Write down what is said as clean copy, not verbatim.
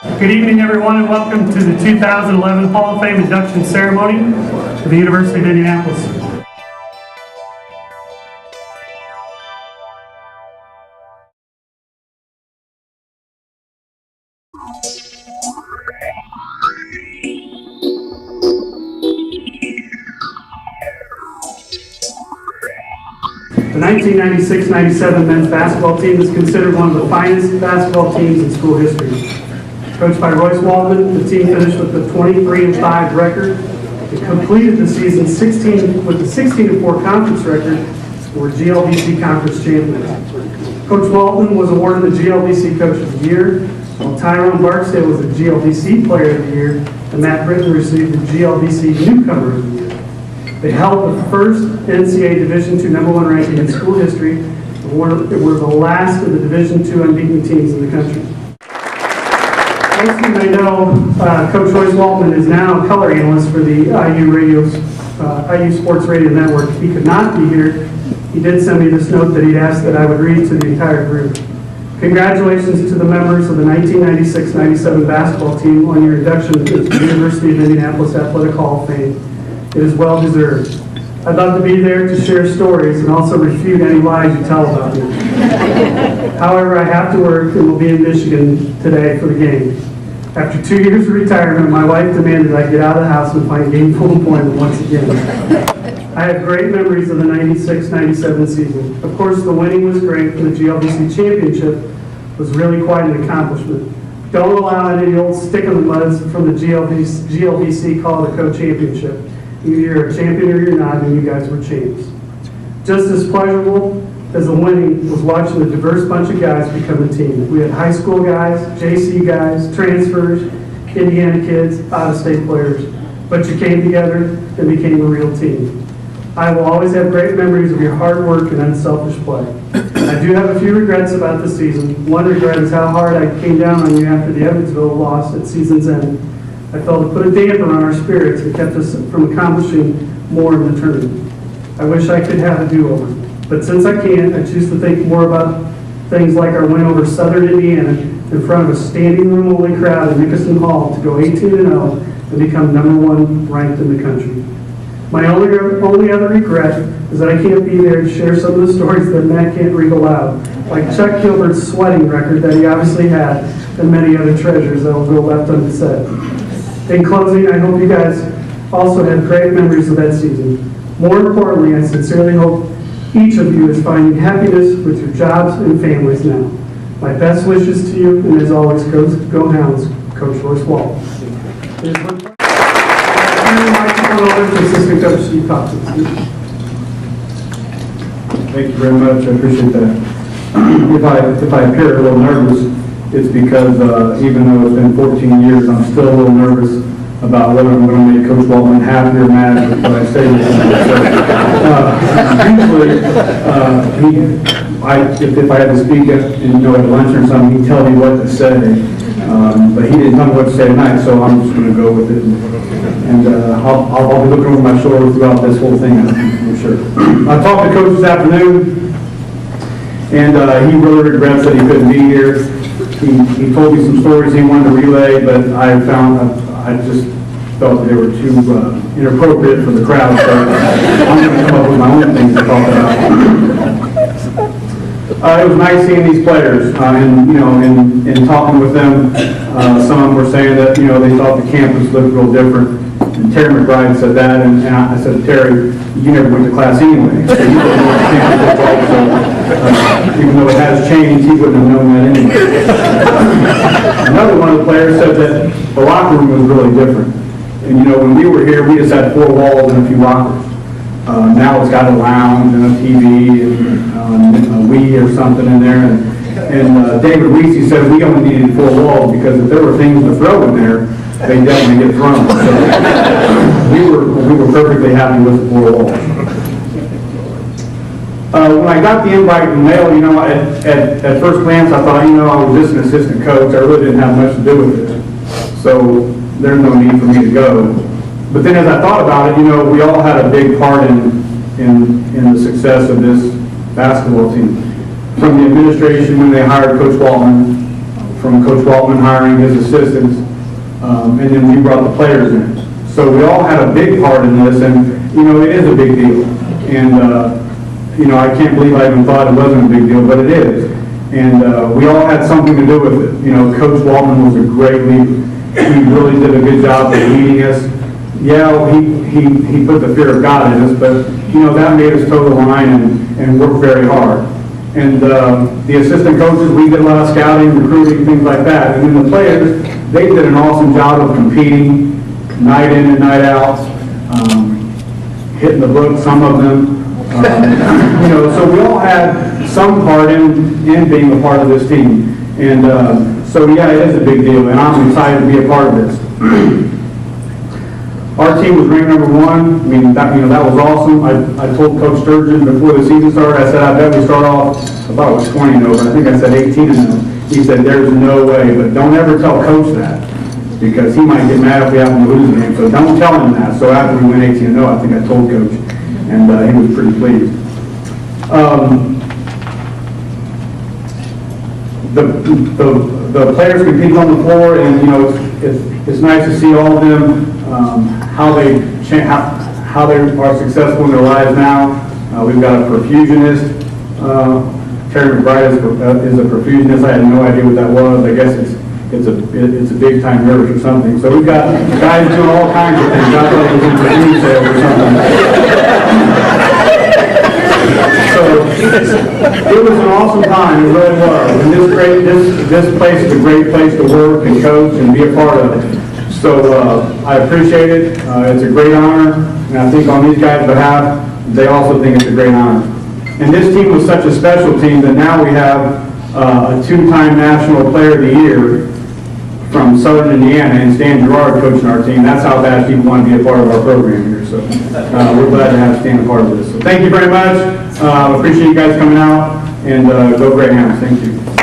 Good evening, everyone, and welcome to the 2011 Hall of Fame induction ceremony for the University of Indianapolis. The 1996-97 men's basketball team is considered one of the finest basketball teams in school history. Coached by Royce Waldman, the team finished with a 23-5 record. It completed the season with a 16-4 conference record and were GLBC conference champions. Coach Waldman was awarded the GLBC Coach of the Year, while Tyrone Barksdale was the GLBC Player of the Year, and Matt Britton received the GLBC Newcomer of the Year. They held the first NCAA Division II #1 ranking in school history and were the last of the Division II unbeaten teams in the country. Most of you may know Coach Royce Waldman is now a color analyst for the IU Sports Radio Network. He could not be here. He did send me this note that he'd asked that I would read to the entire group. Congratulations to the members of the 1996-97 basketball team on your induction into the University of Indianapolis Athletic Hall of Fame. It is well deserved. I'd love to be there to share stories and also refute any lies you tell about me. However, I have to work and will be in Michigan today for the game. After 2 years of retirement, my wife demanded I get out of the house and find gainful employment once again. I have great memories of the 96-97 season. Of course, the winning was great, and the GLBC championship was really quite an accomplishment. Don't allow any old stick in the muds from the GLBC call it a co-championship. Either you're a champion or you're not, and you guys were champs. Just as pleasurable as the winning was watching a diverse bunch of guys become a team. We had high school guys, JC guys, transfers, Indiana kids, out-of-state players. But you came together and became a real team. I will always have great memories of your hard work and unselfish play. I do have a few regrets about the season. One regret is how hard I came down on you after the Evansville loss at season's end. I felt it put a damper on our spirits and kept us from accomplishing more in the tournament. I wish I could have a do-over. But since I can't, I choose to think more about things like our win over Southern Indiana in front of a standing room only crowd at Nickerson Hall to go 18-0 and become #1 ranked in the country. My only other regret is that I can't be there to share some of the stories that Matt can't read aloud, like Chuck Gilbert's sweating record that he obviously had, and many other treasures that will go left unsaid. In closing, I hope you guys also have great memories of that season. More importantly, I sincerely hope each of you is finding happiness with your jobs and families now. My best wishes to you, and as always, go Hounds, Coach Royce Waldman. Assistant Coach Steve Thompson. Thank you very much. I appreciate that. If I appear a little nervous, it's because even though it's been 14 years, I'm still a little nervous about whether I'm going to make Coach Waldman happy or mad with what I say. Usually, if I had to speak at lunch or something, he'd tell me what to say. But he didn't tell me what to say tonight, so I'm just going to go with it. And I'll be looking over my shoulder throughout this whole thing, I'm sure. I talked to Coach this afternoon, and he really regrets that he couldn't be here. He told me some stories he wanted to relay, but I just felt that they were too inappropriate for the crowd, so I'm going to come up with my own things to talk about. It was nice seeing these players, and talking with them. Some were saying that they thought the campus looked real different. And Terry McBride said that, and I said, Terry, you never went to class anyway. So you wouldn't know what the campus looked like. So even though it has changed, he wouldn't have known that anyway. Another one of the players said that the locker room was really different. And when we were here, we just had 4 walls and a few lockers. Now it's got a lounge and a TV and a Wii or something in there. And David Weesey said we only needed 4 walls because if there were things to throw in there, they definitely get thrown. So we were perfectly happy with the 4 walls. When I got the invite in the mail, at first glance I thought, I was just an assistant coach. I really didn't have much to do with it. So there's no need for me to go. But then as I thought about it, we all had a big part in the success of this basketball team. From the administration when they hired Coach Waldman, from Coach Waltman hiring his assistants, and then we brought the players in. So we all had a big part in this, and, you know, it is a big deal. And, you know, I can't believe I even thought it wasn't a big deal, but it is. And we all had something to do with it. You know, Coach Waltman was a great leader. He really did a good job of leading us. Yeah, he put the fear of God in us, but, you know, that made us toe the line and work very hard. And the assistant coaches, we did a lot of scouting, recruiting, things like that. And then the players, they did an awesome job of competing night in and night out, hitting the book, some of them. You know, so we all had some part in being a part of this team. And so, yeah, it is a big deal, and I'm excited to be a part of this. Our team was ranked #1. I mean, that was awesome. I told Coach Sturgeon before the season started, I said, I bet we start off, I thought it was 20-0, but I think I said 18-0. He said, there's no way, but don't ever tell Coach that, because he might get mad if we happen to lose the game, so don't tell him that. So after we went 18-0, I think I told Coach, and he was pretty pleased. The players competed on the floor, and, you know, it's nice to see all of them, how they are successful in their lives now. We've got a perfusionist. Terry McBride is a perfusionist. I had no idea what that was. I guess it's a big time nurse or something. So we've got guys doing all kinds of things. I thought it was in perfusion sales or something. So it was an awesome time. It really was. And this place is a great place to work and coach and be a part of it. So I appreciate it. It's a great honor, and I think on these guys' behalf, they also think it's a great honor. And this team was such a special team that now we have a 2-time National Player of the Year from Southern Indiana, and Stan Gerard coaching our team. That's how bad people want to be a part of our program here. So we're glad to have Stan a part of this. So thank you very much. Appreciate you guys coming out, and go Greyhounds. Thank you.